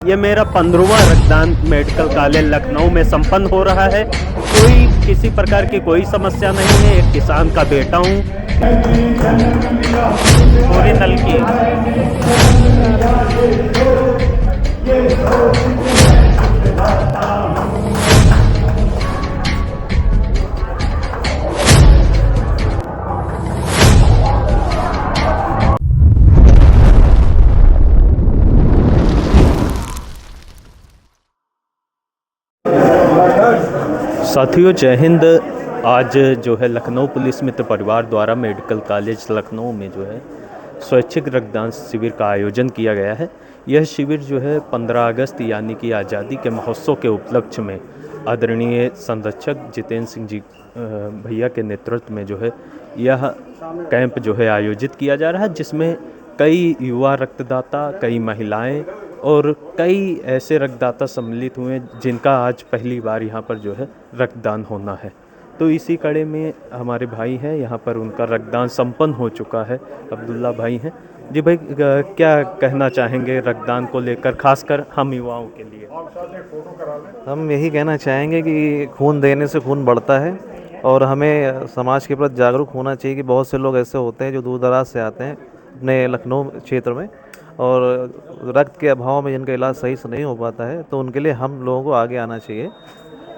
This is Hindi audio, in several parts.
ये मेरा 15वां रक्तदान मेडिकल कॉलेज लखनऊ में संपन्न हो रहा है। कोई किसी प्रकार की कोई समस्या नहीं है। एक किसान का बेटा हूँ। पूरी नल की साथियों, जय हिंद। आज जो है लखनऊ पुलिस मित्र परिवार द्वारा मेडिकल कॉलेज लखनऊ में जो है स्वैच्छिक रक्तदान शिविर का आयोजन किया गया है। यह शिविर जो है 15 अगस्त यानी कि आज़ादी के महोत्सव के उपलक्ष्य में आदरणीय संरक्षक जितेंद्र सिंह जी भैया के नेतृत्व में जो है यह कैंप जो है आयोजित किया जा रहा है, जिसमें कई युवा रक्तदाता, कई महिलाएं और कई ऐसे रक्तदाता सम्मिलित हुए जिनका आज पहली बार यहाँ पर जो है रक्तदान होना है। तो इसी कड़ी में हमारे भाई हैं यहाँ पर, उनका रक्तदान संपन्न हो चुका है। अब्दुल्ला भाई हैं जी। भाई क्या कहना चाहेंगे रक्तदान को लेकर, खासकर हम युवाओं के लिए? हम यही कहना चाहेंगे कि खून देने से खून बढ़ता है और हमें समाज के प्रति जागरूक होना चाहिए कि बहुत से लोग ऐसे होते हैं जो दूर दराज से आते हैं अपने लखनऊ क्षेत्र में और रक्त के अभाव में जिनका इलाज सही से नहीं हो पाता है, तो उनके लिए हम लोगों को आगे आना चाहिए।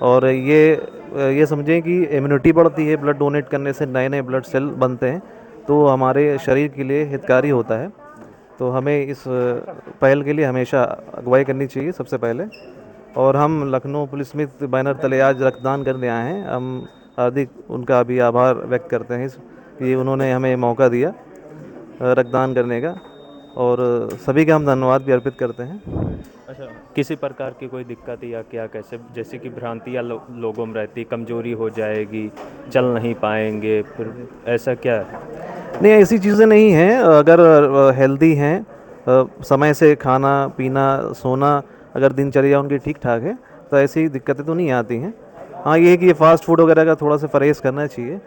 और ये समझें कि इम्यूनिटी बढ़ती है, ब्लड डोनेट करने से नए नए ब्लड सेल बनते हैं, तो हमारे शरीर के लिए हितकारी होता है। तो हमें इस पहल के लिए हमेशा अगुवाई करनी चाहिए सबसे पहले। और हम लखनऊ पुलिस मित्र बैनर तले आज रक्तदान करने आए हैं। हम हार्दिक उनका भी आभार व्यक्त करते हैं कि उन्होंने हमें मौका दिया रक्तदान करने का, और सभी का हम धन्यवाद भी अर्पित करते हैं। अच्छा, किसी प्रकार की कोई दिक्कत या क्या, कैसे, जैसे कि भ्रांतियाँ लोगों में रहती, कमजोरी हो जाएगी, चल नहीं पाएंगे, फिर ऐसा क्या है? नहीं, ऐसी चीज़ें नहीं हैं। अगर हेल्दी हैं, समय से खाना पीना सोना, अगर दिनचर्या उनकी ठीक ठाक है, तो ऐसी दिक्कतें तो नहीं आती हैं। हाँ, ये है कि ये फास्ट फूड वगैरह का थोड़ा सा परहेज़ करना चाहिए,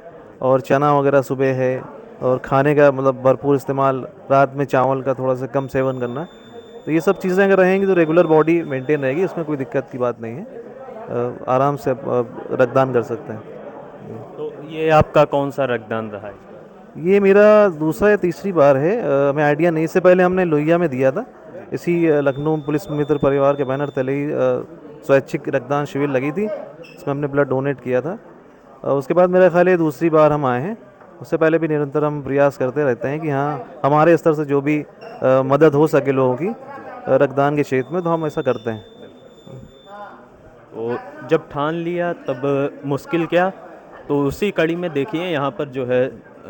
और चना वगैरह सुबह है, और खाने का मतलब भरपूर इस्तेमाल, रात में चावल का थोड़ा सा कम सेवन करना। तो ये सब चीज़ें अगर रहेंगी तो रेगुलर बॉडी मेंटेन रहेगी, इसमें कोई दिक्कत की बात नहीं है। आराम से रक्तदान कर सकते हैं। तो ये आपका कौन सा रक्तदान रहा है? ये मेरा दूसरा या तीसरी बार है। हमें आइडिया नहीं, इससे पहले हमने लोहिया में दिया था। इसी लखनऊ पुलिस मित्र परिवार के बैनर तले ही स्वैच्छिक रक्तदान शिविर लगी थी, इसमें हमने ब्लड डोनेट किया था। उसके बाद मेरा ख्याल है दूसरी बार हम आए हैं। उससे पहले भी निरंतर हम प्रयास करते रहते हैं कि हाँ, हमारे स्तर से जो भी मदद हो सके लोगों की रक्तदान के क्षेत्र में, तो हम ऐसा करते हैं। तो जब ठान लिया तब मुश्किल क्या? तो उसी कड़ी में देखिए यहाँ पर जो है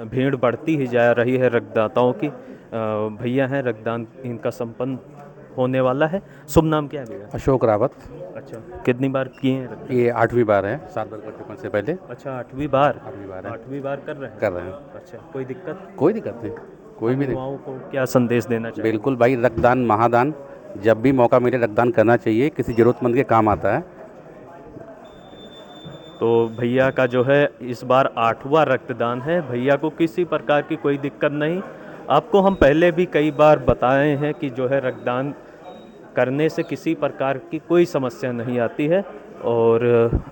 भीड़ बढ़ती ही जा रही है रक्तदाताओं की। भैया हैं, रक्तदान इनका संपन्न होने वाला है। शुभ नाम क्या है भैया? अशोक रावत। अच्छा, कितनी बार किए हैं रक्तदान? ये 8वीं बार है, 7 बार कर चुके हैं इससे पहले। अच्छा, 8वीं बार? 8वीं बार है, 8वीं बार कर रहे हैं? कर रहे हैं। अच्छा, कोई दिक्कत? कोई दिक्कत नहीं, कोई भी नहीं। युवाओं को क्या संदेश देना चाहिए? बिल्कुल भाई, रक्तदान महादान, जब भी मौका मिले रक्तदान करना चाहिए, किसी ज़रूरतमंद के काम आता है। तो भैया का जो है इस बार 8वां रक्तदान है। भैया को किसी प्रकार की कोई दिक्कत नहीं। आपको हम पहले भी कई बार बताए हैं कि जो है रक्तदान करने से किसी प्रकार की कोई समस्या नहीं आती है। और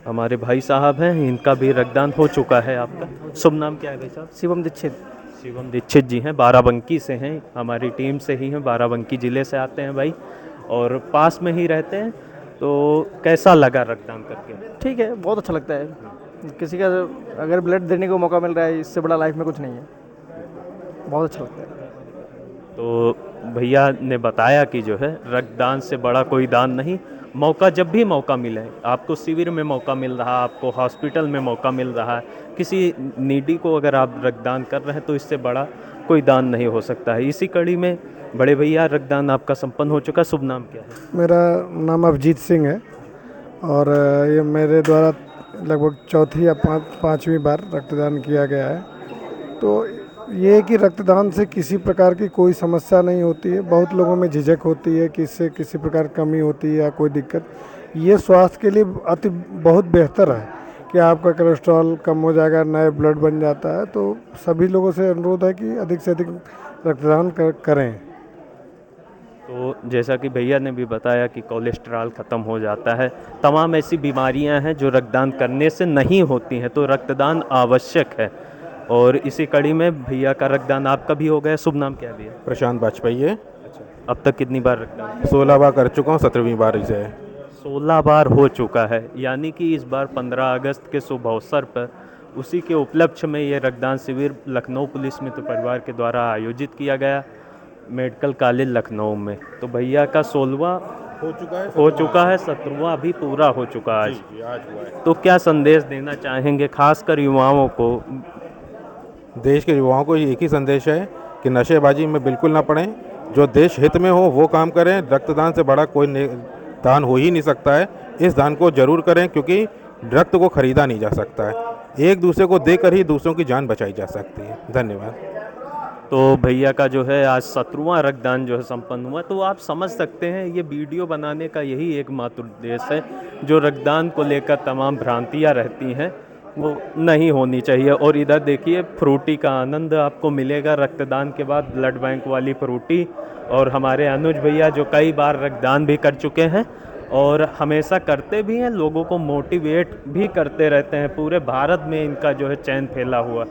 हमारे भाई साहब हैं, इनका भी रक्तदान हो चुका है। आपका शुभ नाम क्या है भाई साहब? शिवम दीक्षित। शिवम दीक्षित जी हैं, बाराबंकी से हैं, हमारी टीम से ही हैं, बाराबंकी ज़िले से आते हैं भाई, और पास में ही रहते हैं। तो कैसा लगा रक्तदान करके? ठीक है, बहुत अच्छा लगता है। किसी का अगर ब्लड देने को मौका मिल रहा है, इससे बड़ा लाइफ में कुछ नहीं है। बहुत अच्छा लगता है। तो भैया ने बताया कि जो है रक्तदान से बड़ा कोई दान नहीं। मौका जब भी मौका मिले, आपको शिविर में मौका मिल रहा, आपको हॉस्पिटल में मौका मिल रहा है, किसी नीडी को अगर आप रक्तदान कर रहे हैं, तो इससे बड़ा कोई दान नहीं हो सकता है। इसी कड़ी में बड़े भैया रक्तदान आपका संपन्न हो चुका। शुभ नाम क्या है? मेरा नाम अभिजीत सिंह है, और ये मेरे द्वारा लगभग चौथी या पाँचवीं बार रक्तदान किया गया है। तो ये है कि रक्तदान से किसी प्रकार की कोई समस्या नहीं होती है। बहुत लोगों में झिझक होती है कि इससे किसी प्रकार कमी होती है या कोई दिक्कत। ये स्वास्थ्य के लिए बहुत बेहतर है कि आपका कोलेस्ट्रॉल कम हो जाएगा, नए ब्लड बन जाता है। तो सभी लोगों से अनुरोध है कि अधिक से अधिक रक्तदान करें। तो जैसा कि भैया ने भी बताया कि कोलेस्ट्रॉल ख़त्म हो जाता है, तमाम ऐसी बीमारियां हैं जो रक्तदान करने से नहीं होती हैं, तो रक्तदान आवश्यक है। और इसी कड़ी में भैया का रक्तदान आपका भी हो गया। शुभ नाम क्या है भैया? प्रशांत वाजपेयी है। अब तक कितनी बार रक्तदान? 16 बार कर चुका हूँ, 17वीं बार इसे है। 16 बार हो चुका है, यानी कि इस बार 15 अगस्त के शुभ अवसर पर उसी के उपलक्ष्य में ये रक्तदान शिविर लखनऊ पुलिस मित्र परिवार के द्वारा आयोजित किया गया मेडिकल कॉलेज लखनऊ में। तो भैया का 16वां हो चुका है, 17वां भी पूरा हो चुका है आज हुआ है। तो क्या संदेश देना चाहेंगे खासकर युवाओं को? देश के युवाओं को एक ही संदेश है कि नशेबाजी में बिल्कुल ना पड़ें, जो देश हित में हो वो काम करें। रक्तदान से बड़ा कोई दान हो ही नहीं सकता है। इस दान को जरूर करें, क्योंकि रक्त को खरीदा नहीं जा सकता है। एक दूसरे को देकर ही दूसरों की जान बचाई जा सकती है। धन्यवाद। तो भैया का जो है आज 17वां रक्तदान जो है संपन्न हुआ। तो आप समझ सकते हैं ये वीडियो बनाने का यही एकमात्र उद्देश्य है, जो रक्तदान को लेकर तमाम भ्रांतियाँ रहती हैं वो नहीं होनी चाहिए। और इधर देखिए फ्रूटी का आनंद आपको मिलेगा रक्तदान के बाद, ब्लड बैंक वाली फ्रूटी। और हमारे अनुज भैया जो कई बार रक्तदान भी कर चुके हैं और हमेशा करते भी हैं, लोगों को मोटिवेट भी करते रहते हैं। पूरे भारत में इनका जो है चैन फैला हुआ।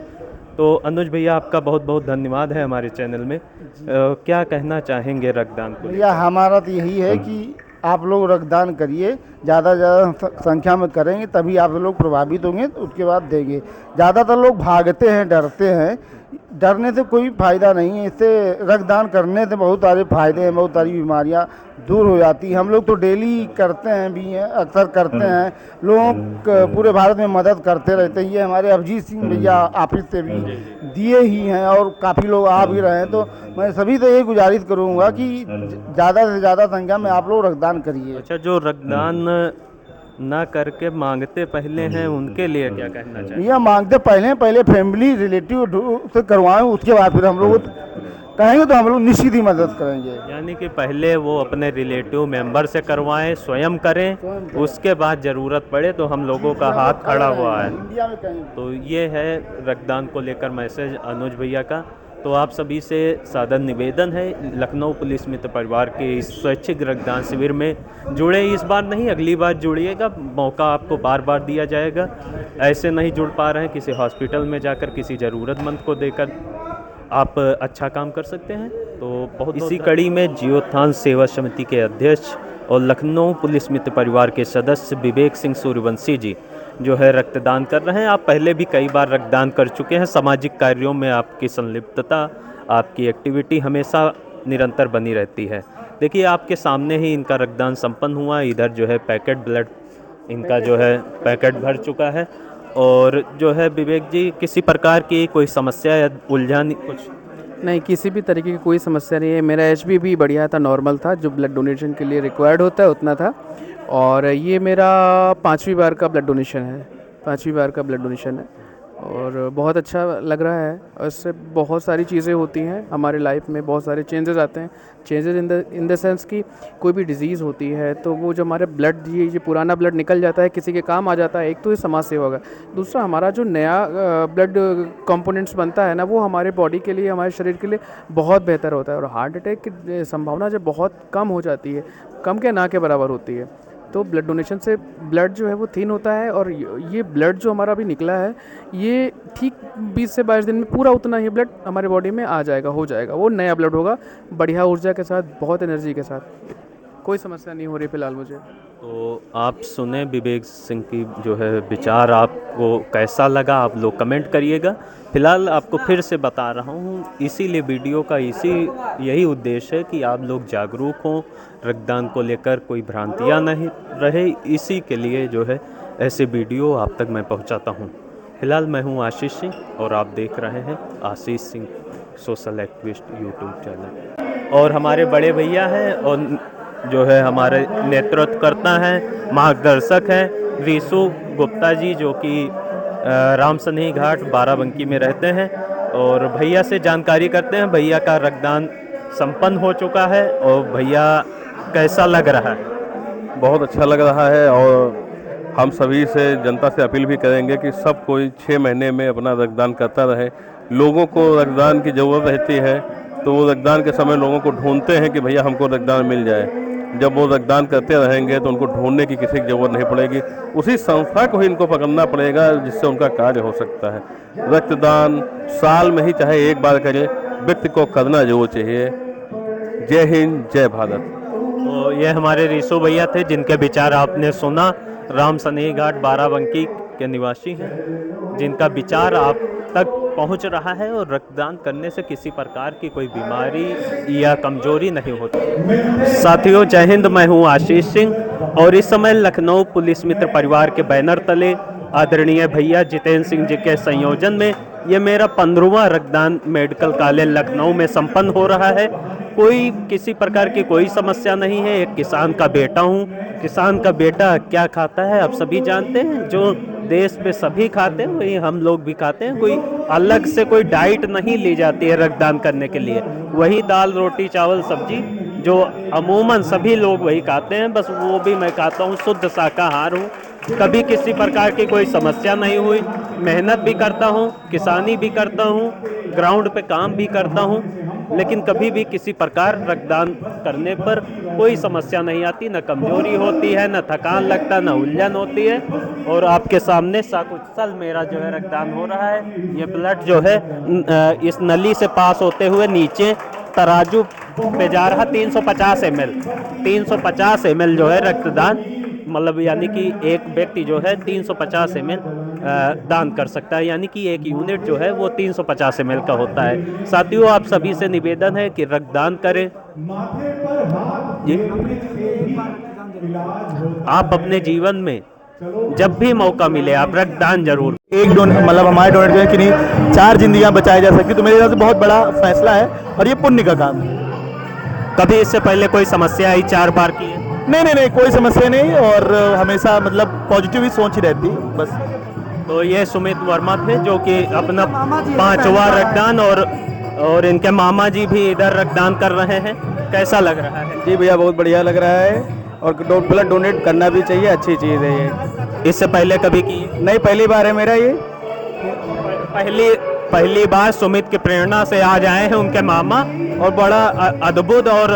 तो अनुज भैया आपका बहुत बहुत धन्यवाद है हमारे चैनल में। क्या कहना चाहेंगे रक्तदान को? भैया हमारा तो यही है कि आप लोग रक्तदान करिए, ज़्यादा से ज़्यादा संख्या में करेंगे तभी आप लोग प्रभावित होंगे, तो उसके बाद देंगे। ज़्यादातर लोग भागते हैं, डरते हैं। डरने से कोई फ़ायदा नहीं है। इससे रक्तदान करने से बहुत सारे फ़ायदे हैं, बहुत सारी बीमारियां दूर हो जाती हैं। हम लोग तो डेली करते हैं भी हैं, अक्सर करते हैं। लोग पूरे भारत में मदद करते रहते हैं। ये हमारे अभिजीत सिंह भैया ऑफिस से भी दिए ही हैं और काफ़ी लोग आ भी रहे हैं। तो मैं सभी से ये गुजारिश करूँगा कि ज़्यादा से ज़्यादा संख्या में आप लोग रक्तदान करिए। अच्छा, जो रक्तदान ना करके मांगते पहले हैं उनके लिए क्या कहना चाहिए? भैया मांगते पहले फैमिली रिलेटिव से करवाएं, उसके बाद फिर हम लोग कहेंगे तो हम लोग निश्चित ही मदद करेंगे। यानी कि पहले वो अपने रिलेटिव मेंबर से करवाएं, स्वयं करें, उसके बाद ज़रूरत पड़े तो हम लोगों का हाथ खड़ा हुआ है। इंडिया में कहीं तो ये है रक्तदान को लेकर मैसेज अनुज भैया का। तो आप सभी से सादर निवेदन है, लखनऊ पुलिस मित्र परिवार के इस स्वैच्छिक रक्तदान शिविर में जुड़े। इस बार नहीं, अगली बार जुड़िएगा, मौका आपको बार बार दिया जाएगा। ऐसे नहीं जुड़ पा रहे हैं, किसी हॉस्पिटल में जाकर किसी ज़रूरतमंद को देकर आप अच्छा काम कर सकते हैं। तो बहुत इसी कड़ी में जियोत्थान सेवा समिति के अध्यक्ष और लखनऊ पुलिस मित्र परिवार के सदस्य विवेक सिंह सूर्यवंशी जी जो है रक्तदान कर रहे हैं। आप पहले भी कई बार रक्तदान कर चुके हैं। सामाजिक कार्यों में आपकी संलिप्तता, आपकी एक्टिविटी हमेशा निरंतर बनी रहती है। देखिए आपके सामने ही इनका रक्तदान संपन्न हुआ। इधर जो है पैकेट ब्लड इनका जो है पैकेट भर चुका है। और जो है विवेक जी, किसी प्रकार की कोई समस्या या उलझन कुछ? नहीं, किसी भी तरीके की कोई समस्या नहीं है। मेरा HB भी बढ़िया था, नॉर्मल था, जो ब्लड डोनेशन के लिए रिक्वायर्ड होता है उतना था। और ये मेरा 5वीं बार का ब्लड डोनेशन है, 5वीं बार का ब्लड डोनेशन है और बहुत अच्छा लग रहा है। और इससे बहुत सारी चीज़ें होती हैं हमारे लाइफ में, बहुत सारे चेंजेस आते हैं। चेंजेस इन द सेंस कि कोई भी डिज़ीज़ होती है तो वो जो हमारे ब्लड ये पुराना ब्लड निकल जाता है, किसी के काम आ जाता है। एक तो ये समाज सेवा होगा, दूसरा हमारा जो नया ब्लड कंपोनेंट्स बनता है ना, वो हमारे बॉडी के लिए, हमारे शरीर के लिए बहुत बेहतर होता है। और हार्ट अटैक की संभावना जब बहुत कम हो जाती है, कम के ना के बराबर होती है, तो ब्लड डोनेशन से ब्लड जो है वो थिन होता है। और ये ब्लड जो हमारा अभी निकला है, ये ठीक 20 से 22 दिन में पूरा उतना ही ब्लड हमारे बॉडी में आ जाएगा, हो जाएगा। वो नया ब्लड होगा, बढ़िया ऊर्जा के साथ, बहुत एनर्जी के साथ। कोई समस्या नहीं हो रही फ़िलहाल मुझे। तो आप सुने विवेक सिंह की जो है विचार, आपको कैसा लगा आप लोग कमेंट करिएगा। फिलहाल आपको फिर से बता रहा हूँ, इसीलिए वीडियो का यही उद्देश्य है कि आप लोग जागरूक हों, रक्तदान को लेकर कोई भ्रांतियाँ नहीं रहे। इसी के लिए जो है ऐसे वीडियो आप तक मैं पहुँचाता हूँ। फिलहाल मैं हूँ आशीष सिंह और आप देख रहे हैं Ashish Singh social activist YouTube channel. और हमारे बड़े भैया हैं और जो है हमारे नेतृत्व करता है, मार्गदर्शक हैं रीशु गुप्ता जी, जो कि रामसनेही घाट बाराबंकी में रहते हैं। और भैया से जानकारी करते हैं। भैया का रक्तदान संपन्न हो चुका है और भैया कैसा लग रहा है? बहुत अच्छा लग रहा है। और हम सभी से, जनता से अपील भी करेंगे कि सब कोई 6 महीने में अपना रक्तदान करता रहे। लोगों को रक्तदान की ज़रूरत रहती है तो वो रक्तदान के समय लोगों को ढूंढते हैं कि भैया हमको रक्तदान मिल जाए। जब वो रक्तदान करते रहेंगे तो उनको ढूंढने की किसी की ज़रूरत नहीं पड़ेगी, उसी संस्था को ही इनको पकड़ना पड़ेगा जिससे उनका कार्य हो सकता है। रक्तदान साल में ही चाहे एक बार करें, व्यक्ति को करना जरूर चाहिए। जय हिंद, जय भारत। तो ये हमारे रीसू भैया थे जिनके विचार आपने सुना। राम सनेही घाट बाराबंकी के निवासी हैं जिनका विचार आप तक पहुंच रहा है और रक्तदान करने से किसी प्रकार की कोई बीमारी या कमजोरी नहीं होती। साथियों, जय हिंद। मैं हूं आशीष सिंह और इस समय लखनऊ पुलिस मित्र परिवार के बैनर तले आदरणीय भैया जितेंद्र सिंह जी के संयोजन में ये मेरा 15वां रक्तदान मेडिकल कॉलेज लखनऊ में संपन्न हो रहा है। कोई किसी प्रकार की कोई समस्या नहीं है। एक किसान का बेटा हूँ। किसान का बेटा क्या खाता है आप सभी जानते हैं। जो देश में सभी खाते हैं वही हम लोग भी खाते हैं। कोई अलग से कोई डाइट नहीं ली जाती है रक्तदान करने के लिए। वही दाल रोटी चावल सब्जी जो अमूमन सभी लोग वही खाते हैं, बस वो भी मैं खाता हूँ। शुद्ध शाकाहार हूँ। कभी किसी प्रकार की कोई समस्या नहीं हुई। मेहनत भी करता हूँ, किसानी भी करता हूँ, ग्राउंड पे काम भी करता हूँ, लेकिन कभी भी किसी प्रकार रक्तदान करने पर कोई समस्या नहीं आती। न कमजोरी होती है, न थकान लगता, न उलझन होती है। और आपके सामने साकुशल मेरा जो है रक्तदान हो रहा है। ये ब्लड जो है इस नली से पास होते हुए नीचे तराजू पे जा रहा 350 ml। 350 ml जो है रक्तदान, मतलब यानी कि एक व्यक्ति जो है 350 ml दान कर सकता है, यानी कि एक यूनिट जो है वो 350 ml का होता है। साथियों, आप सभी से निवेदन है कि रक्तदान करें। जी, आप अपने जीवन में जब भी मौका मिले आप रक्तदान जरूर। एक मतलब हमारे डोनेट कि नहीं 4 जिंदगियां बचाई जा सकती, तो मेरे हिसाब से बहुत बड़ा फैसला है और ये पुण्य का काम है। कभी इससे पहले कोई समस्या आई 4 बार की है? नहीं, कोई समस्या नहीं और हमेशा मतलब पॉजिटिव ही सोच ही रहती बस। तो ये सुमित वर्मा थे जो कि अपना 5वां रक्तदान और इनके मामा जी भी इधर रक्तदान कर रहे हैं। कैसा लग रहा है? जी भैया, बहुत बढ़िया लग रहा है और ब्लड डोनेट करना भी चाहिए, अच्छी चीज़ है ये। इससे पहले कभी की? नहीं, पहली बार है मेरा ये। पहली बार सुमित की प्रेरणा से आज आए हैं उनके मामा, और बड़ा अद्भुत और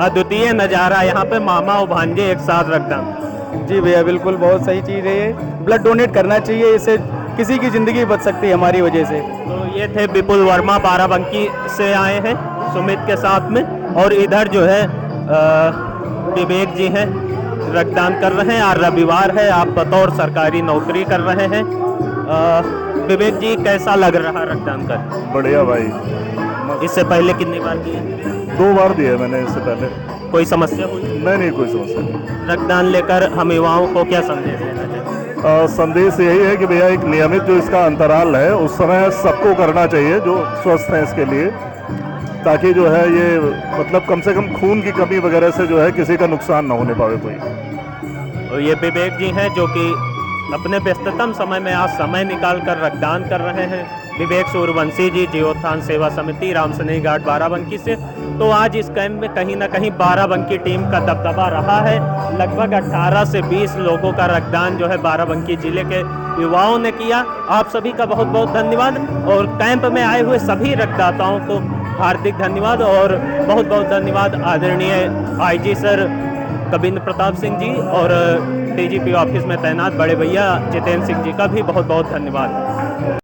अद्वितीय नज़ारा यहाँ पे मामा और भांजे एक साथ रक्तदान। जी भैया, बिल्कुल बहुत सही चीज़ है ये। ब्लड डोनेट करना चाहिए, इससे किसी की ज़िंदगी बच सकती है हमारी वजह से। तो ये थे विपुल वर्मा, बाराबंकी से आए हैं सुमित के साथ में। और इधर जो है विवेक जी हैं, रक्तदान कर रहे हैं। आज रविवार है, आप बतौर सरकारी नौकरी कर रहे हैं। विवेक जी, कैसा लग रहा रक्तदान कर? बढ़िया भाई। इससे पहले कितनी बार किए? 2 बार दिया मैंने इससे पहले। कोई समस्या हुई? नहीं, कोई समस्या नहीं। रक्तदान लेकर हम युवाओं को क्या संदेश देना चाहिए? संदेश यही है कि भैया एक नियमित जो इसका अंतराल है उस समय सबको करना चाहिए जो स्वस्थ हैं इसके लिए, ताकि जो है ये मतलब कम से कम खून की कमी वगैरह से जो है किसी का नुकसान ना होने पावे कोई। और ये विवेक जी हैं जो कि अपने व्यस्ततम समय में आज समय निकाल कर रक्तदान कर रहे हैं। विवेक सूर्यवंशी जी, जीवोत्थान सेवा समिति, राम सनेही घाट बाराबंकी से। तो आज इस कैंप में कहीं ना कहीं बाराबंकी टीम का दबदबा रहा है। लगभग 18 से 20 लोगों का रक्तदान जो है बाराबंकी जिले के युवाओं ने किया। आप सभी का बहुत बहुत धन्यवाद और कैंप में आए हुए सभी रक्तदाताओं को हार्दिक धन्यवाद और बहुत बहुत धन्यवाद आदरणीय IG सर कविंद्र प्रताप सिंह जी और DGP ऑफिस में तैनात बड़े भैया जितेंद्र सिंह जी का भी बहुत बहुत धन्यवाद।